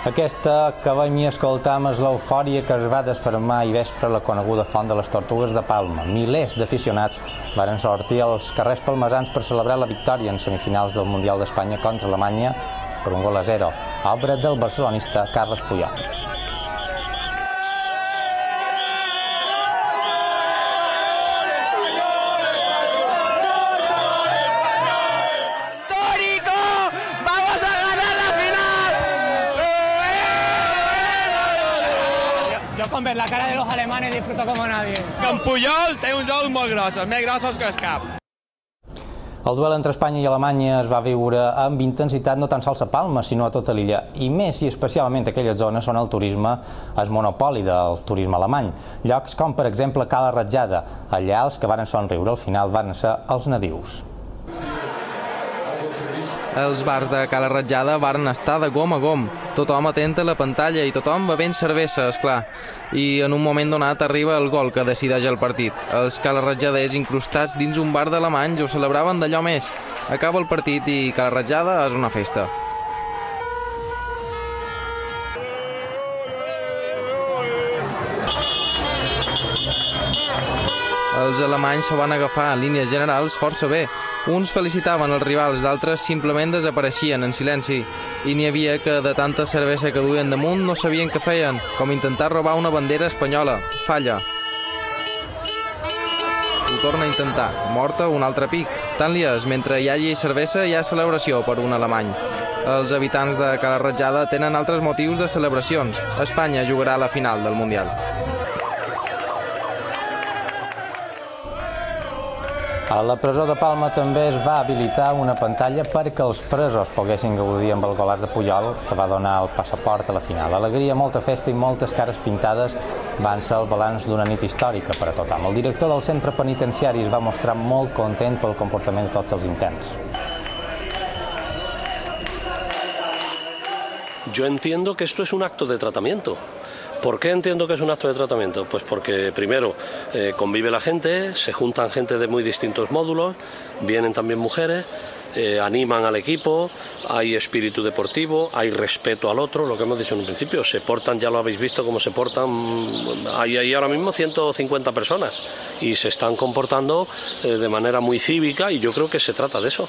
Aquesta que veiem i escoltam és l'eufòria que es va desfermar ahir vespre a la coneguda Font de les Tortugues de Palma. Milers d'aficionats varen sortir als carrers palmesans per celebrar la victòria en semifinals del Mundial d'Espanya contra Alemanya per 1-0, obra del barcelonista Carles Puyol. Yo con ver la cara de los alemanes disfruto como nadie. En Puyol té uns ous molt grossos, més grossos que el cap. El duel entre Espanya i Alemanya es va viure amb intensitat no tan sols a Palma, sinó a tota l'illa. I més i especialment aquelles zones on el turisme és monopoli del turisme alemany. Llocs com, per exemple, Cala Ratjada. Allà els que varen somriure al final van ser els nadius. Els bars de Cala Ratjada varen estar de gom a gom, tothom atent a la pantalla i tothom bevent cervesa, esclar. I en un moment donat arriba el gol que decideix el partit. Els calaratjaders incrustats dins un bar d'alemanys ho celebraven d'allò més. Acaba el partit i Cala Ratjada és una festa. Els alemanys se van agafar en línies generals força bé. Uns felicitaven els rivals, d'altres simplement desapareixien en silenci. I n'hi havia que de tanta cervesa que duien damunt no sabien què feien, com intentar robar una bandera espanyola. Falla. Ho torna a intentar. Morta un altre pic. Tant li és, mentre hi hagi cervesa hi ha celebració per un alemany. Els habitants de Cala Ratjada tenen altres motius de celebracions. Espanya jugarà a la final del Mundial. A la presó de Palma també es va habilitar una pantalla perquè els presos poguessin gaudir amb el golaç de Puyol, que va donar el passaport a la final. Alegria, molta festa i moltes cares pintades van ser el balanç d'una nit històrica per a tothom. El director del centre penitenciari es va mostrar molt content pel comportament de tots els interns. Yo entiendo que esto es un acto de tratamiento. ¿Por qué entiendo que es un acto de tratamiento? Pues porque primero convive la gente, se juntan gente de muy distintos módulos, vienen también mujeres, animan al equipo, hay espíritu deportivo, hay respeto al otro, lo que hemos dicho en un principio, se portan, ya lo habéis visto cómo se portan, hay ahora mismo 150 personas y se están comportando de manera muy cívica y yo creo que se trata de eso.